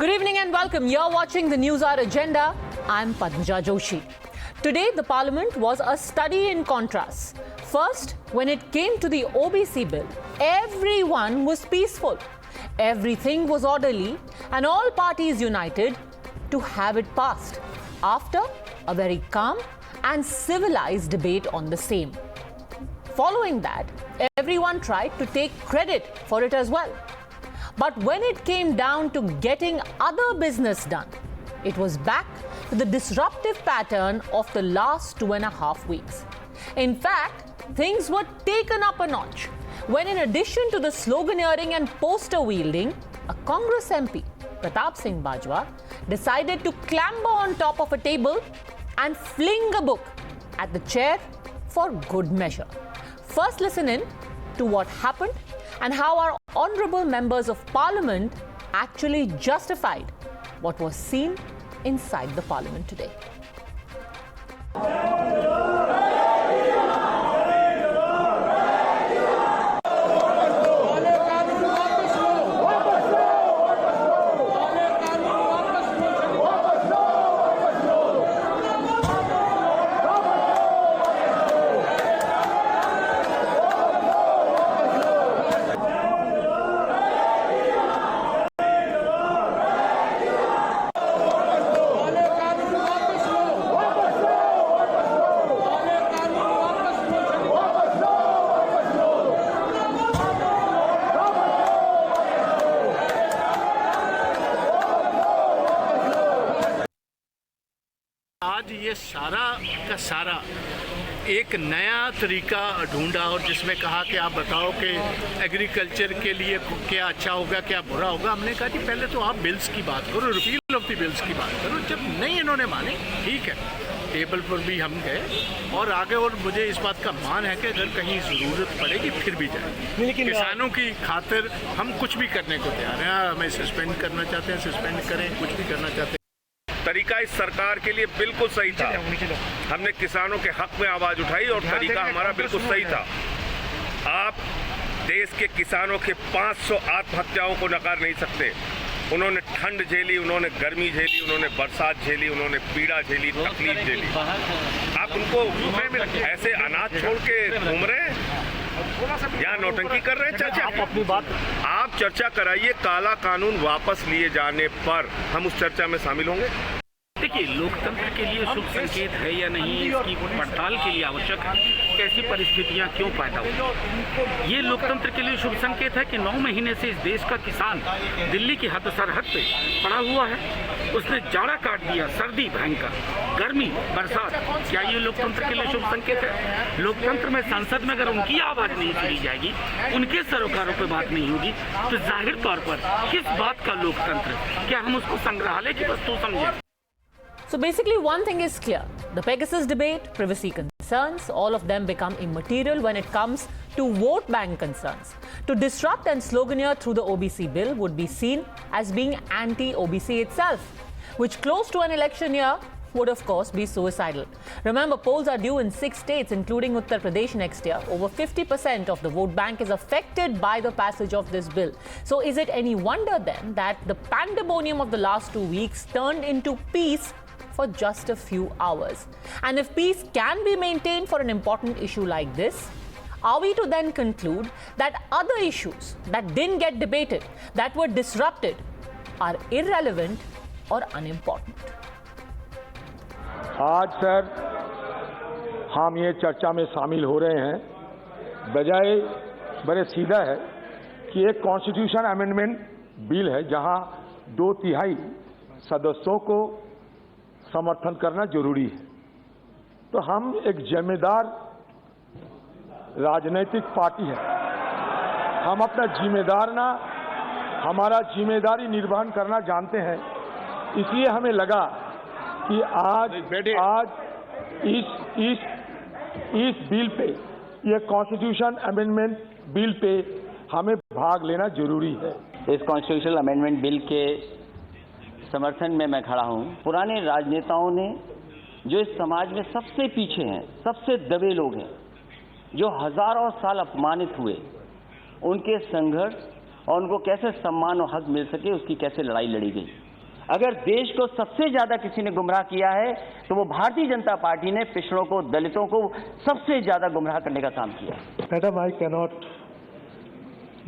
Good evening and welcome. You're watching the News Hour Agenda. I'm Padmaja Joshi. Today, the Parliament was a study in contrasts. First, when it came to the OBC bill, everyone was peaceful. Everything was orderly and all parties united to have it passed. After a very calm and civilized debate on the same. Following that, everyone tried to take credit for it as well. But when it came down to getting other business done, it was back to the disruptive pattern of the last 2.5 weeks. In fact, things were taken up a notch when, in addition to the sloganeering and poster wielding, a Congress MP, Pratap Singh Bajwa, decided to clamber on top of a table and fling a book at the chair for good measure. First, listen in to what happened and how our honorable members of Parliament actually justified what was seen inside the Parliament today. आज ये सारा का सारा एक नया तरीका ढूंढा और जिसमें कहा कि आप बताओ कि एग्रीकल्चर के लिए क्या अच्छा होगा क्या बुरा होगा। हमने कहा कि पहले तो आप बिल्स की बात करो, रिपील ऑफ द बिल्स की बात करो। जब नहीं इन्होंने माने, ठीक है, टेबल पर भी हम गए और आगे, और मुझे इस बात का मान है कि अगर कहीं ज़रूरत पड़ेगी फिर भी जाएगी। लेकिन किसानों की खातिर हम कुछ भी करने को तैयार हैं। हमें सस्पेंड करना चाहते हैं, सस्पेंड करें, कुछ भी करना चाहते हैं। तरीका इस सरकार के लिए बिल्कुल सही था। हमने किसानों के हक में आवाज उठाई और तरीका हमारा बिल्कुल सही था। आप देश के किसानों के 500 आत्महत्याओं को नकार नहीं सकते। उन्होंने ठंड झेली, उन्होंने गर्मी झेली, उन्होंने बरसात झेली, उन्होंने पीड़ा झेली, तकलीफ झेली। आप उनको ऐसे अनाज छोड़ के घूम रहे हैं या नौटंकी कर रहे हैं? चर्चा अपनी बात आप चर्चा कराइए। काला कानून वापस लिए जाने पर हम उस चर्चा में शामिल होंगे। देखिए, लोकतंत्र के लिए शुभ संकेत है या नहीं, इसकी पड़ताल के लिए आवश्यक है। कैसी परिस्थितियां क्यों पैदा हुई? ये लोकतंत्र के लिए शुभ संकेत है कि 9 महीने से इस देश का किसान दिल्ली की हद सरहद पे पड़ा हुआ है। उसने जाड़ा काट दिया, सर्दी भयंकर, गर्मी, बरसात। क्या ये लोकतंत्र के लिए शुभ संकेत है? लोकतंत्र में संसद में अगर उनकी आवाज नहीं सुनी जाएगी, उनके सरोकारों पर बात नहीं होगी, तो जाहिर तौर पर किस बात का लोकतंत्र? क्या हम उसको संग्रहालय की वस्तु समझें? So basically, one thing is clear. The Pegasus debate, privacy concerns, all of them become immaterial when it comes to vote bank concerns. To disrupt and sloganeer through the OBC bill would be seen as being anti-OBC itself, which close to an election year would of course be suicidal. Remember, polls are due in 6 states, including Uttar Pradesh next year. Over 50% of the vote bank is affected by the passage of this bill. So is it any wonder then that the pandemonium of the last 2 weeks turned into peace for just a few hours? And if peace can be maintained for an important issue like this, are we to then conclude that other issues that didn't get debated, that were disrupted, are irrelevant or unimportant? आज sir हम ये चर्चा में शामिल हो रहे हैं, बजाय बड़े सीधा है कि एक कॉन्स्टिट्यूशन अमेंडमेंट बिल है जहां 2/3 सदस्यों को समर्थन करना जरूरी है। तो हम एक जिम्मेदार राजनीतिक पार्टी है, हम अपना हमारा जिम्मेदारी निर्वहन करना जानते हैं। इसलिए हमें लगा कि आज इस बिल पे, ये कॉन्स्टिट्यूशन अमेंडमेंट बिल पे हमें भाग लेना जरूरी है। इस कॉन्स्टिट्यूशनल अमेंडमेंट बिल के समर्थन में मैं खड़ा हूं। पुराने राजनेताओं ने, जो इस समाज में सबसे पीछे हैं, सबसे दबे लोग हैं, जो हजारों साल अपमानित हुए, उनके संघर्ष और उनको कैसे सम्मान और हक मिल सके, उसकी कैसे लड़ाई लड़ी गई। अगर देश को सबसे ज्यादा किसी ने गुमराह किया है तो वो भारतीय जनता पार्टी ने पिछड़ों को, दलितों को सबसे ज्यादा गुमराह करने का काम किया। Madam, I cannot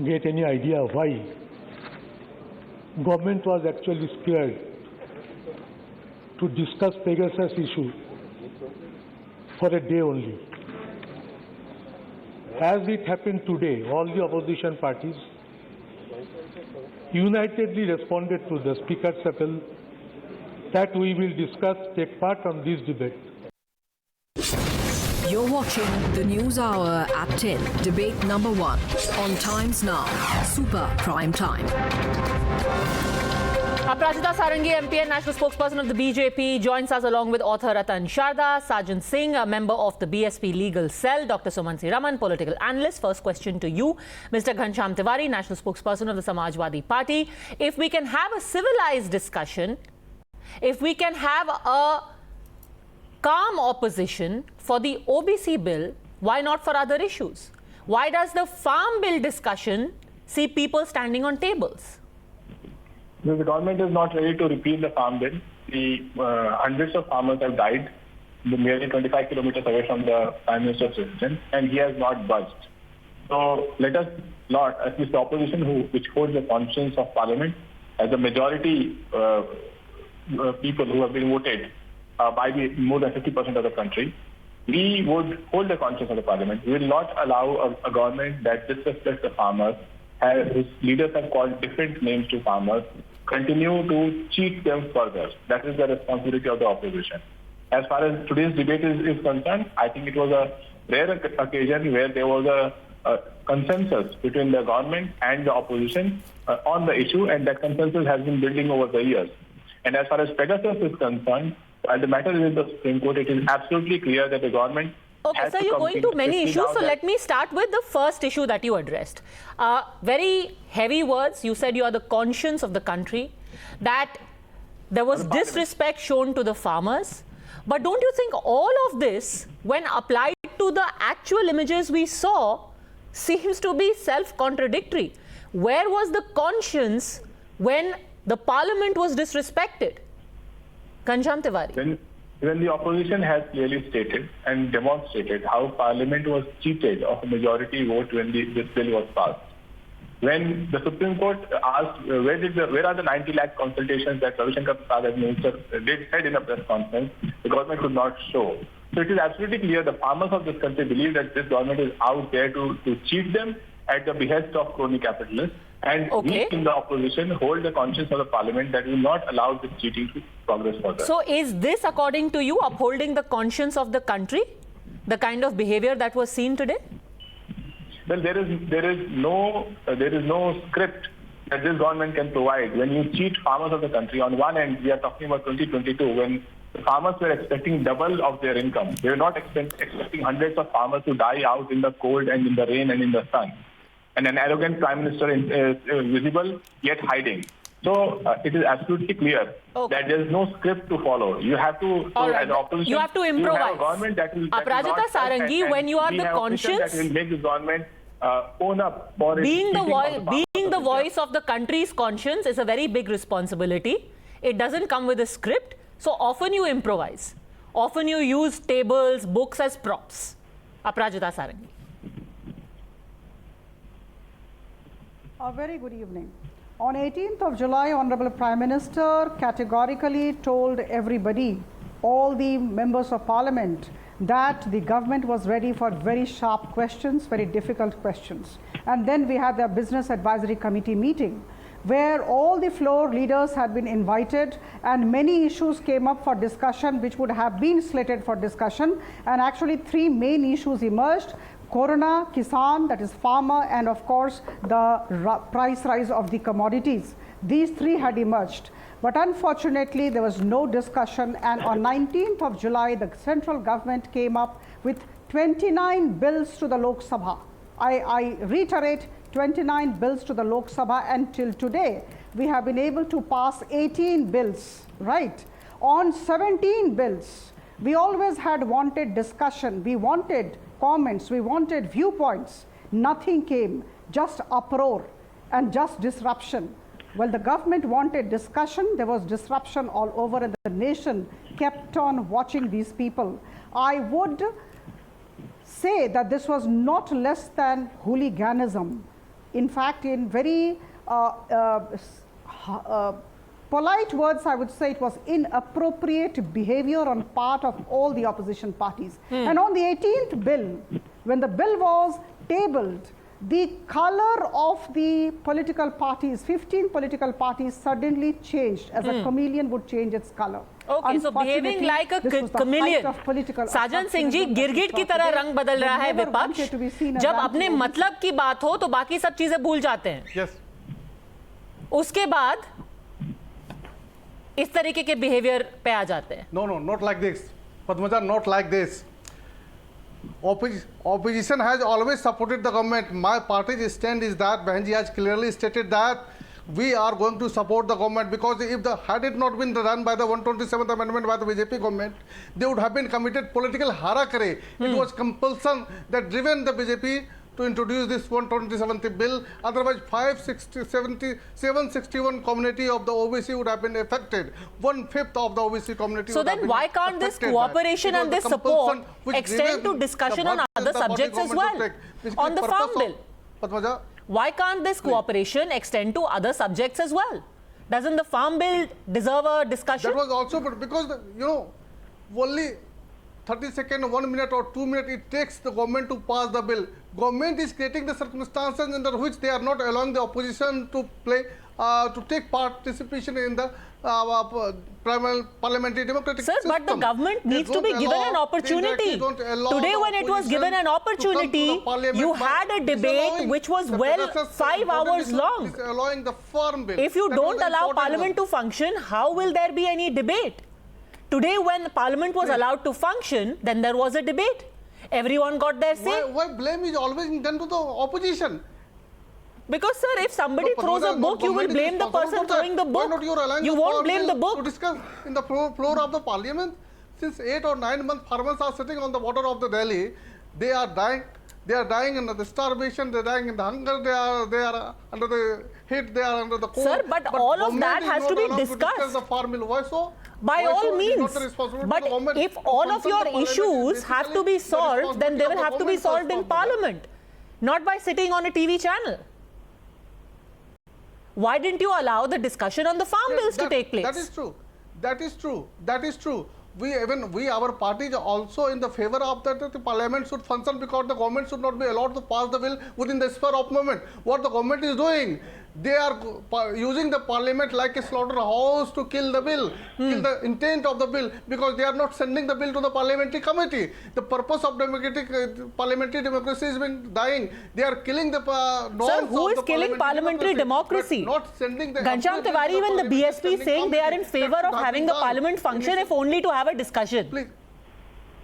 get any idea why government was actually scared to discuss Pegasus issue for a day only. As it happened today, all the opposition parties unitedly responded to the Speaker's appeal that we will discuss, take part on this debate. You're watching the News Hour at 10, debate number 1 on Times Now, Super Prime Time. Aparajita Sarangi, MP and national spokesperson of the BJP, joins us along with author Ratan Sharda, Sajan Singh, a member of the BSP legal cell, Dr. Sumansi Raman, political analyst. First question to you, Mr. Ghanshyam Tiwari, national spokesperson of the Samajwadi Party. If we can have a civilized discussion, if we can have a calm opposition for the OBC bill, why not for other issues? Why does the farm bill discussion see people standing on tables? The government is not ready to repeal the farm bill. The hundreds of farmers have died nearly 25 kilometers away from the Prime Minister's residence, and he has not budged. So let us not, at least the opposition which holds the conscience of Parliament, as a majority people who have been voted by more than 50% of the country, we would hold the conscience of the Parliament. We will not allow a government that disrespects the farmers, whose leaders have called different names to farmers, continue to cheat them further. That is the responsibility of the opposition. As far as today's debate is concerned, I think it was a rare occasion where there was a consensus between the government and the opposition on the issue, and that consensus has been building over the years. And as far as Pegasus is concerned, while the matter is in the Supreme Court, it is absolutely clear that the government Okay, so you're going to many issues. So let me start with the first issue that you addressed. Very heavy words. You said you are the conscience of the country, that there was disrespect shown to the farmers. But don't you think all of this, when applied to the actual images we saw, seems to be self-contradictory? Where was the conscience when the parliament was disrespected? Ghanshyam Tiwari. When the opposition has clearly stated and demonstrated how Parliament was cheated of a majority vote when this bill was passed. When the Supreme Court asked where are the 90 lakh consultations that Ravi Shankar Prasad as minister said in a press conference, the government could not show. So it is absolutely clear the farmers of this country believe that this government is out there to cheat them at the behest of crony capitalists. And we in the opposition hold the conscience of the Parliament that will not allow this cheating to progress further. So is this, according to you, upholding the conscience of the country, the kind of behavior that was seen today? Well, there is no script that this government can provide. When you cheat farmers of the country, on one end we are talking about 2022, when the farmers were expecting double of their income. They were not expecting hundreds of farmers to die out in the cold and in the rain and in the sun. And an arrogant Prime Minister is visible, yet hiding. So it is absolutely clear that there is no script to follow. You have to, as opposition, you have to improvise. You have a government that will Aparajita Sarangi, when you are the conscience, that will make the government own up for being the voice of the country's conscience is a very big responsibility. It doesn't come with a script. So often you improvise. Often you use tables, books as props. Aparajita Sarangi. A very good evening. On 18th of July, Honorable Prime Minister categorically told everybody, all the members of Parliament, that the government was ready for very sharp questions, very difficult questions. And then we had the Business Advisory Committee meeting, where all the floor leaders had been invited and many issues came up for discussion which would have been slated for discussion, and actually three main issues emerged: Corona, Kisan, that is farmer, and of course the price rise of the commodities. These three had emerged. But unfortunately there was no discussion, and on 19th of July the central government came up with 29 bills to the Lok Sabha. I reiterate, 29 bills to the Lok Sabha, and till today we have been able to pass 18 bills, right? On 17 bills, we always had wanted discussion, we wanted comments, we wanted viewpoints. Nothing came, just uproar and just disruption. Well, the government wanted discussion. There was disruption all over, and the nation kept on watching these people. I would say that this was not less than hooliganism. In fact, in very polite words, I would say it was inappropriate behavior on part of all the opposition parties. And on the 18th bill, when the bill was tabled, the color of the political parties, 15 political parties, suddenly changed as a chameleon would change its color. Okay, so behaving like a chameleon. साजन सिंह जी, गिरगिट की तरह रंग बदल रहा है विपक्ष. जब अपने मतलब की बात हो तो बाकी सब चीजें भूल जाते हैं. Yes. उसके बाद इस तरीके के बिहेवियर पे आ जाते हैं. No, not like this. Padmaja, not like this. Opposition has always supported the government. My party's stand is that Bahanji has clearly stated that we are going to support the government, because if had it not been run by the 127th amendment by the BJP government, they would have been committed political harakiri. It was compulsion that driven the BJP to introduce this 127th bill. Otherwise, 761 community of the OBC would have been affected. 1/5 of the OBC community. So then why can't this cooperation and this support extend to discussion on other subjects as well? On the farm bill. Padmaja, why can't this cooperation extend to other subjects as well? Doesn't the farm bill deserve a discussion? That was also, but because only 30 seconds, 1 minute or 2 minutes it takes the government to pass the bill. Government is creating the circumstances under which they are not allowing the opposition to take participation in the parliamentary democratic system. Sir, but the government needs to be given an opportunity. Today when it was given an opportunity, you had a debate which was 5 hours long. Allowing the farm bill. If you don't allow parliament to function, how will there be any debate? Today when parliament was allowed to function, then there was a debate. Everyone got their say. Why blame is always done to the opposition? Because, sir, if somebody throws a book, you will blame the person throwing the book. You won't blame the book. To discuss in the floor of the parliament, since 8 or 9 months, farmers are sitting on the border of the Delhi. They are dying. They are dying in the starvation. They are dying in the hunger. They are under the heat. They are under the cold. Sir, but all of that has to be discussed. The farm bill. Why so? By all means. But if all of your issues have to be solved, then they will have to be solved in parliament, not by sitting on a TV channel. Why didn't you allow the discussion on the farm bills to take place? That is true. That is true. That is true. Our party is also in the favor of that the parliament should function, because the government should not be allowed to pass the bill within the sphere of moment. What the government is doing, they are using the parliament like a slaughterhouse to kill the bill, kill the intent of the bill, because they are not sending the bill to the parliamentary committee. The purpose of parliamentary democracy is being dying. They are killing the Sir, who is killing parliamentary democracy? Not sending the Ghanshyam Tiwari, even the BSP is saying they are in favor of having the parliament function, if only to have a discussion. Please.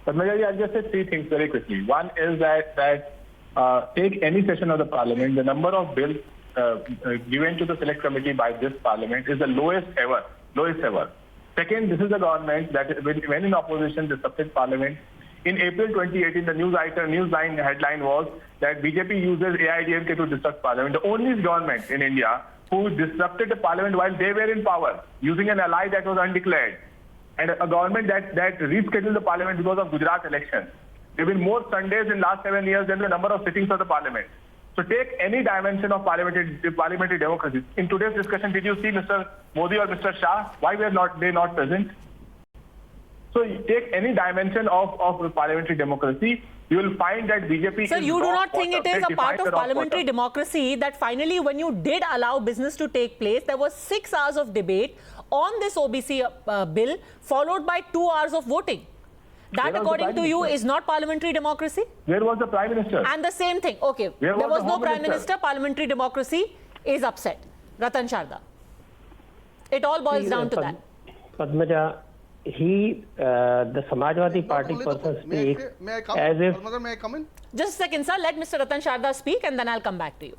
Padmaja, I'll just say 3 things very quickly. One is that take any session of the parliament, the number of bills given to the select committee by this parliament is the lowest ever. Second, this is a government that when in opposition disrupted parliament. In April 2018, the newsline headline was that BJP uses AIDMK to disrupt parliament. The only government in India who disrupted the parliament while they were in power, using an ally that was undeclared. And a government that rescheduled the parliament because of Gujarat elections. There have been more Sundays in last 7 years than the number of sittings of the parliament. So take any dimension of parliamentary democracy. In today's discussion, did you see Mr. Modi or Mr. Shah? Why were they not present? So take any dimension of parliamentary democracy, you will find that BJP Sir, you do not think it is a part of parliamentary democracy that finally when you did allow business to take place, there was 6 hours of debate on this OBC bill, followed by 2 hours of voting. That, according to you, is not parliamentary democracy? Where was the Prime Minister? And the same thing. Okay, there was no Prime Minister. Parliamentary democracy is upset. Ratan Sharda. It all boils down to that. Padmaja, the Samajwadi Party person speaks as if... Padmaja, may I come in? Just a second, sir. Let Mr. Ratan Sharda speak and then I'll come back to you.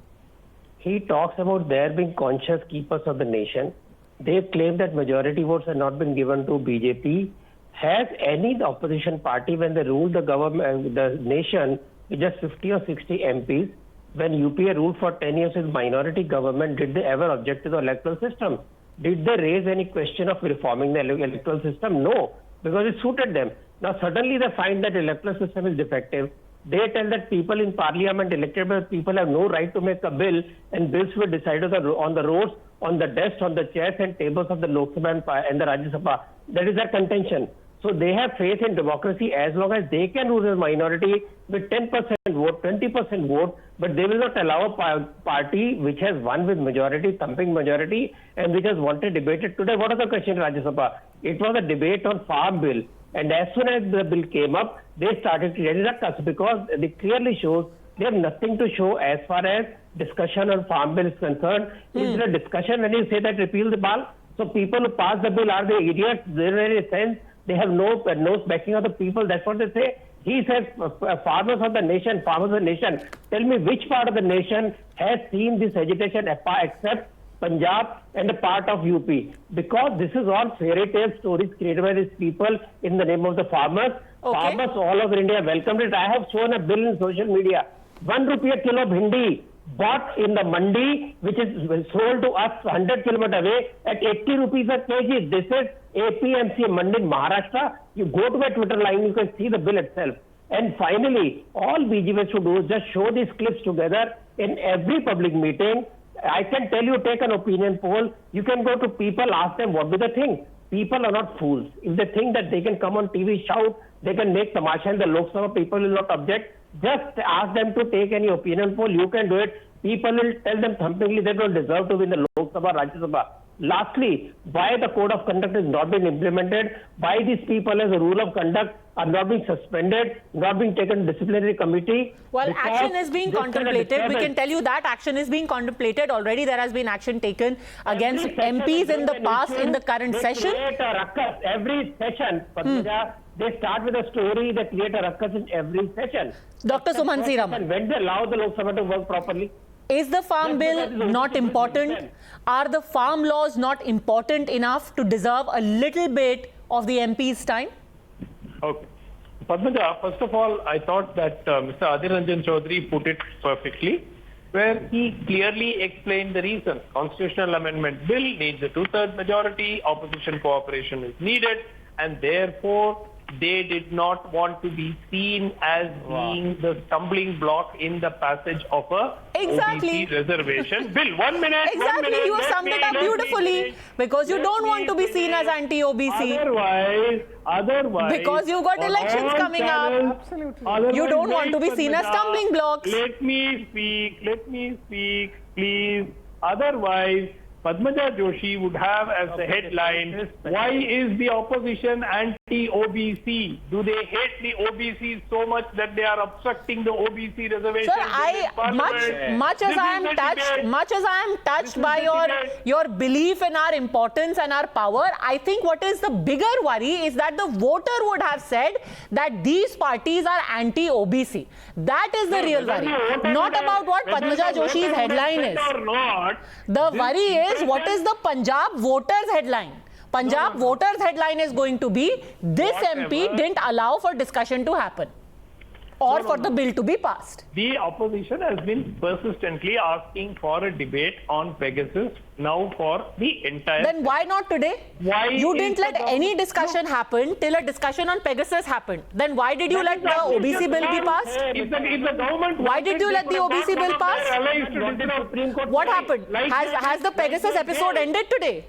He talks about there being conscious keepers of the nation. They've claimed that majority votes have not been given to BJP. Has any opposition party, when they ruled the government, the nation with just 50 or 60 MPs, when UPA ruled for 10 years with minority government, did they ever object to the electoral system? Did they raise any question of reforming the electoral system? No, because it suited them. Now suddenly they find that the electoral system is defective. They tell that people in parliament, elected by people, have no right to make a bill, and bills were decided on the roads, on the desks, on the chairs and tables of the Lok Sabha and the Rajya Sabha. That is their contention. So they have faith in democracy as long as they can rule as minority with 10% vote, 20% vote, but they will not allow a party which has won with majority, thumping majority, and which has wanted debated today. What was the question in Rajya Sabha? It was a debate on farm bill. And as soon as the bill came up, they started to get ruckus because it clearly shows they have nothing to show as far as discussion on farm bill is concerned. Is there a discussion when you say that repeal the bill? So people who pass the bill, are they idiots? There is any sense? They have no backing of the people. That's what they say. He says farmers of the nation, farmers of the nation. Tell me which part of the nation has seen this agitation except Punjab and a part of UP, because this is all fairy tale stories created by these people in the name of the farmers. Okay. Farmers all over India welcomed it. I have shown a bill in social media. 1 rupee a kilo bhindi bought in the mandi, which is sold to us 100 kilometers away at 80 rupees a kg. This is APMC mandi in Maharashtra. You go to my Twitter line, you can see the bill itself. And finally, all BJP should do is just show these clips together in every public meeting. I can tell you, take an opinion poll. You can go to people, ask them what do they think. People are not fools. If they think that they can come on TV, shout, they can make tamasha in the Lok Sabha, people will not object. Just ask them to take any opinion poll. You can do it. People will tell them thumpingly they don't deserve to win the Lok Sabha, Rajya Sabha. Lastly, why the code of conduct has not been implemented, why these people as a rule of conduct are not being suspended, not being taken to disciplinary committee. Well, action is being contemplated. We can tell you that action is being contemplated. Already there has been action taken against MPs in the past, in the current session. Every session, they start with a story, they create a ruckus in every session. Dr. Sumantsi Raman. When they allow the Lok Sabha to work properly. Is the farm bill not important? Are the farm laws not important enough to deserve a little bit of the MP's time? Okay. Padmaja, first of all, I thought that Mr. Adhir Ranjan Chaudhary put it perfectly, where he clearly explained the reason. Constitutional Amendment Bill needs a two-thirds majority, opposition cooperation is needed, and therefore they did not want to be seen as being the stumbling block in the passage of a OBC reservation bill. 1 minute. Exactly, you have summed it up beautifully. Because you don't want to be seen as anti-OBC. Otherwise, because you've got elections coming up. Absolutely. You don't want to be seen as stumbling blocks. Let me speak, please. Otherwise, Padmaja Joshi would have as the headline, why is the opposition anti-OBC? Do they hate the OBC so much that they are obstructing the OBC reservation? Sir, much as I am touched by your belief in our importance and our power, I think what is the bigger worry is that the voter would have said that these parties are anti-OBC. That is the real worry. Not about what Padmaja Joshi's headline is. The worry is, what is the Punjab voters headline? Punjab voters headline is going to be, this MP didn't allow for discussion to happen or for the bill to be passed. The opposition has been persistently asking for a debate on Pegasus now for the entire... Then why not today? Why you didn't let any discussion happen till a discussion on Pegasus happened. Then why did you let the OBC bill be passed? If the government... Why did you let the OBC bill pass? What happened? Has the Pegasus episode ended today?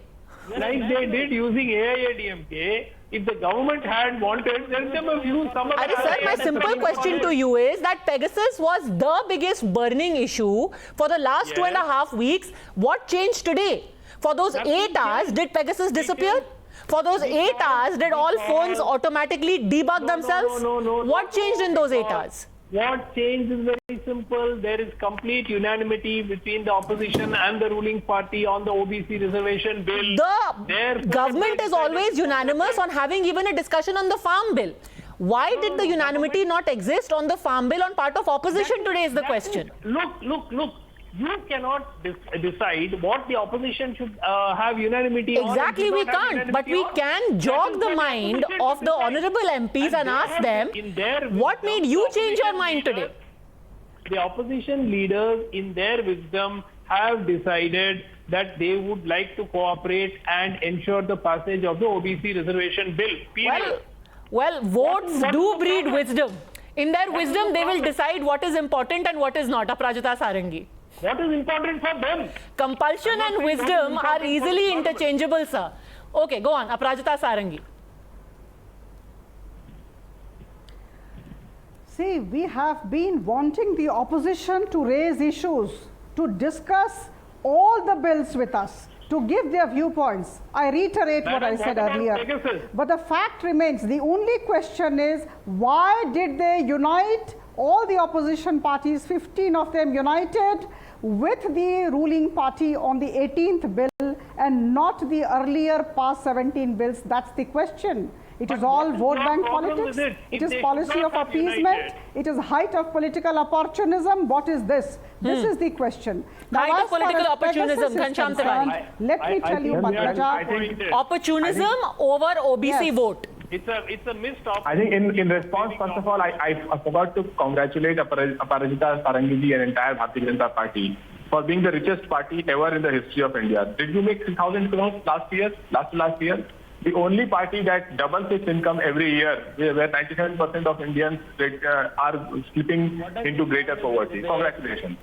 Like they did using AIADMK, if the government had wanted, then they must use some of the... Sir, my simple question to you is that Pegasus was the biggest burning issue for the last 2.5 weeks. What changed today? For those 8 hours, did Pegasus disappear? For those 8 hours, did all phones automatically debug themselves? What changed in those 8 hours? What changed is very simple. There is complete unanimity between the opposition and the ruling party on the OBC reservation bill. The government is always unanimous on having even a discussion on the farm bill. Why did the unanimity not exist on the farm bill on part of opposition today is the question. Look. You cannot decide what the opposition should have unanimity on. Exactly, we can't. But we can jog the mind of the honorable MPs and ask them, what made you change your mind today? the opposition leaders in their wisdom have decided that they would like to cooperate and ensure the passage of the OBC reservation bill. Period. Well, votes do breed wisdom. In their wisdom, they will decide what is important and what is not. Aparajita Sarangi. What is important for them? Compulsion and wisdom are easily interchangeable, sir. Okay, go on. Aparajita Sarangi. See, we have been wanting the opposition to raise issues, to discuss all the bills with us, to give their viewpoints. I reiterate what I said earlier. But the fact remains, the only question is, why did they unite all the opposition parties, 15 of them united, with the ruling party on the 18th bill and not the earlier past 17 bills? That's the question. It is all vote bank politics. It is policy of appeasement. It is height of political opportunism. What is this? This is the question. Now, height of political opportunism, Ghanshyam Tiwari. Let me tell you, Padmaja. Opportunism over OBC vote. It's a missed opportunity. I think in response, first of all, I forgot to congratulate Aparajita Sarangi and entire Bharatiya Janata Party for being the richest party ever in the history of India. Did we make 3,000 crores last year? Last year? The only party that doubles its income every year, where 97% of Indians are slipping into greater poverty. Congratulations.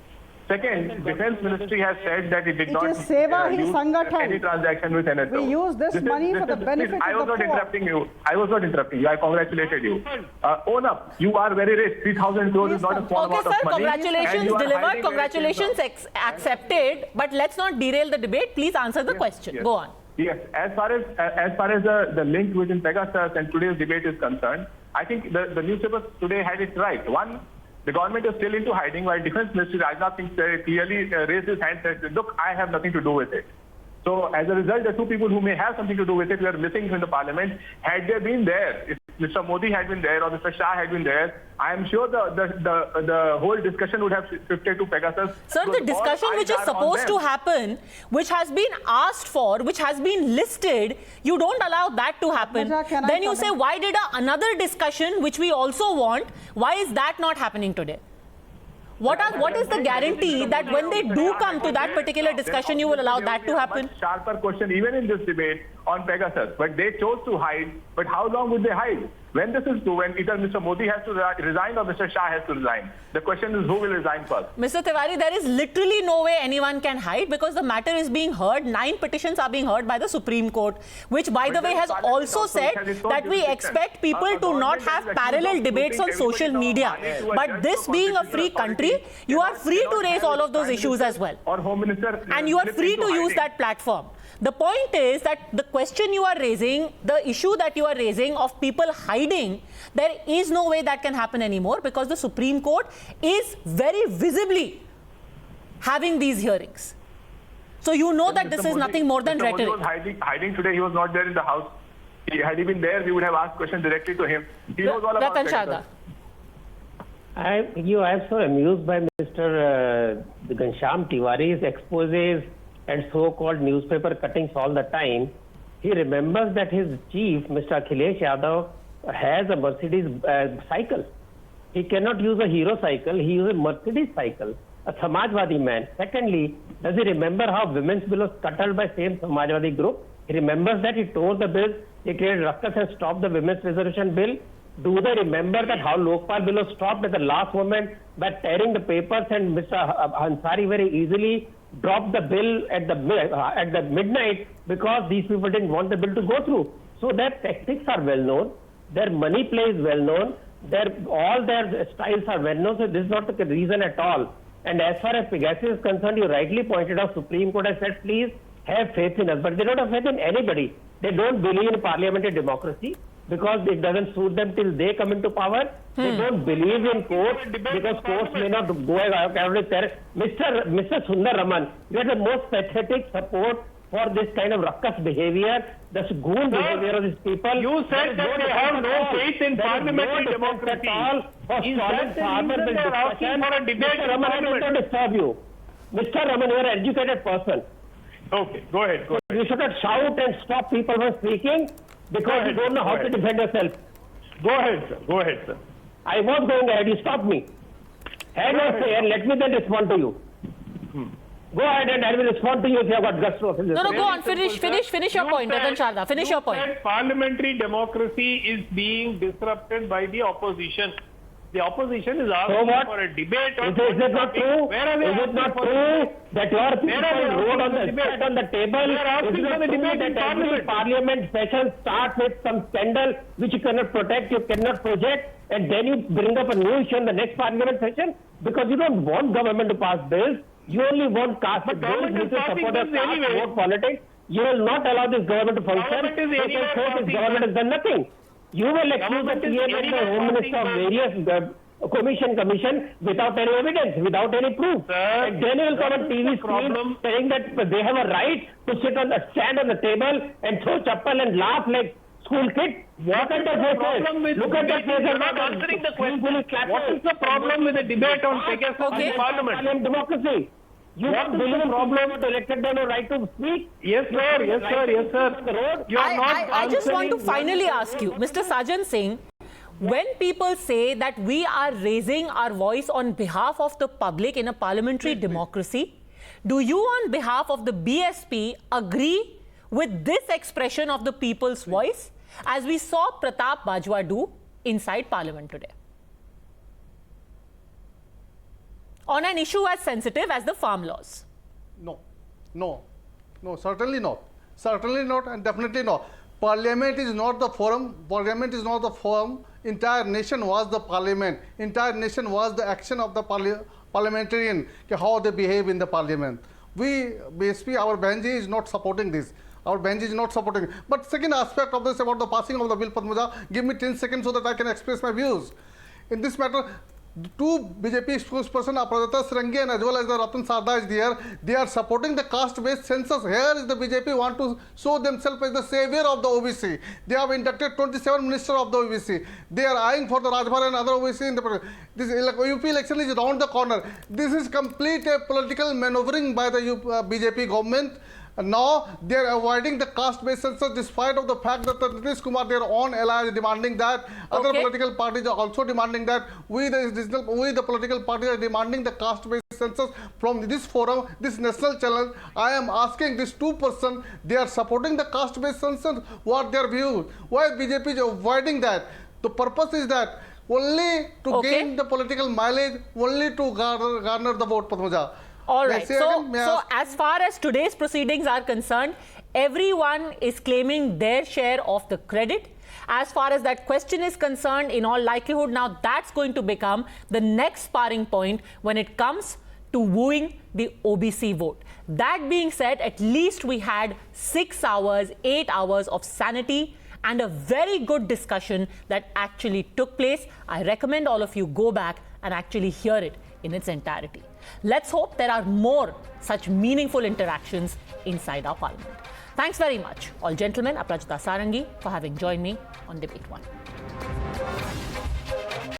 Second, Defense Ministry has said that it did not use any transaction with NSO. We use this money for the benefit of the poor. I was not interrupting you. I congratulated you. Own up. You are very rich. 3,000 crores is not a small amount of money. Okay, sir. Congratulations delivered. Congratulations accepted. But let's not derail the debate. Please answer the question. Go on. Yes, as far as the link within Pegasus and today's debate is concerned, I think the newspapers today had it right. One, the government is still into hiding, while Defense Ministry Rajnath Singh clearly raised his hand and said, look, I have nothing to do with it. So as a result, the two people who may have something to do with it were missing in the parliament. Had they been there, if Mr. Modi had been there or Mr. Shah had been there, I am sure the whole discussion would have shifted to Pegasus. Sir, the discussion which is supposed to happen, which has been asked for, which has been listed, you don't allow that to happen. Then you say, why did another discussion, which we also want, why is that not happening today? What is the guarantee that when they do come to that particular discussion, you will allow that to happen? Sharper question, even in this debate on Pegasus, but they chose to hide. But how long would they hide? When this is due, when either Mr. Modi has to resign or Mr. Shah has to resign. The question is, who will resign first? Mr. Tiwari, there is literally no way anyone can hide because the matter is being heard. 9 petitions are being heard by the Supreme Court, which, by the way, has also said that we expect people to not have parallel debates on social media. But this being a free country, you are free to raise all of those issues as well. Or Home Minister, and you are free to use that platform. The point is that the question you are raising, the issue that you are raising of people hiding, there is no way that can happen anymore because the Supreme Court is very visibly having these hearings. So you know that this is nothing more than rhetoric. Modi was hiding today. He was not there in the House. Had he been there, we would have asked questions directly to him. He knows all about it. I am so amused by Mr. Ghanshyam Tiwari's exposés and so-called newspaper cuttings all the time. He remembers that his chief, Mr. Akhilesh Yadav, has a Mercedes cycle. He cannot use a Hero cycle, he uses a Mercedes cycle, a Samajwadi man. Secondly, does he remember how women's bill was scuttled by same Samajwadi group? He remembers that he tore the bill, he created ruckus and stopped the women's reservation bill. Do they remember that how Lokpal bill was stopped at the last moment by tearing the papers, and Mr. Ansari very easily dropped the bill at the midnight because these people didn't want the bill to go through. So their tactics are well known, their money play is well known, all their styles are well known. So this is not the reason at all. And as far as Pegasus is concerned, you rightly pointed out, Supreme Court has said, please have faith in us. But they don't have faith in anybody. They don't believe in parliamentary democracy because it doesn't suit them till they come into power. They don't believe in courts because courts may not go ahead there. Mr. Sundar Raman, you have the most pathetic support for this kind of ruckus behavior, this goon behavior of these people. You said that they have no faith in parliamentary democracy. Is that the reason they are asking for a debate in Parliament? I did not disturb you. Mr. Raman, you are an educated person. Okay, go ahead. You should not shout and stop people from speaking because you don't know how to defend yourself. Go ahead, sir. Go ahead, sir. I was going ahead. You stopped me. Hang on, say, and let me then respond to you. Go ahead and I will respond to you if you have got guts to offend. No, go on. Finish your point, Ratan Sharda. Finish your point. Parliamentary democracy is being disrupted by the opposition. The opposition is asking for a debate. Is it not true? Is it not true that your people wrote on the table? They are asking for the debate in Parliament. Parliament session starts with some scandal which you cannot protect, you cannot project, and then you bring up a new issue in the next Parliament session because you don't want government to pass bills. You only want caste bills which will support a caste vote politics. You will not allow this government to function. This government has done nothing. You will accuse the PM and the Home Minister of various commission without any evidence, without any proof. And then you will come on TV screen saying that they have a right to stand on the table and throw chappal and laugh like school kids. What is the problem with look at the face? You're not answering the question. What is the problem with the debate on Pegasus in Parliament? Democracy. You want to believe problem to elected them a right to speak? Yes, sir. Yes, sir. Yes, sir. You are not I just want to finally ask you, Mr. Sajan Singh, when people say that we are raising our voice on behalf of the public in a parliamentary democracy, do you on behalf of the BSP agree with this expression of the people's voice as we saw Pratap Bajwa do inside Parliament today? On an issue as sensitive as the farm laws. No, certainly not. Certainly not and definitely not. Parliament is not the forum. Parliament is not the forum. Entire nation was the parliament. Entire nation was the action of the parliamentarian, how they behave in the parliament. We, BSP, our Benji is not supporting this. Our Benji is not supporting it. But second aspect of this about the passing of the bill, Padmaja, give me 10 seconds so that I can express my views. In this matter, two BJP spokesperson, Apradata Sarangi and as well as the Ratan Sharda is there. They are supporting the caste-based census. Here is the BJP want to show themselves as the savior of the OBC. They have inducted 27 ministers of the OBC. They are eyeing for the Rajbhara and other OBC in the this UP election is around the corner. This is complete political maneuvering by the BJP government. Now they are avoiding the caste-based census despite of the fact that Nitish Kumar, their own ally, is demanding that. Other political parties are also demanding that. We the political parties are demanding the caste-based census from this forum, this national challenge. I am asking this 2%, they are supporting the caste-based census. What their views? Why BJP is avoiding that? The purpose is that only to gain the political mileage, only to garner the vote, Padmaja. All right. So as far as today's proceedings are concerned, everyone is claiming their share of the credit. As far as that question is concerned, in all likelihood, now that's going to become the next sparring point when it comes to wooing the OBC vote. That being said, at least we had 6 hours, 8 hours of sanity and a very good discussion that actually took place. I recommend all of you go back and actually hear it in its entirety. Let's hope there are more such meaningful interactions inside our parliament. Thanks very much, all gentlemen, Aprajita Sarangi, for having joined me on Debate One.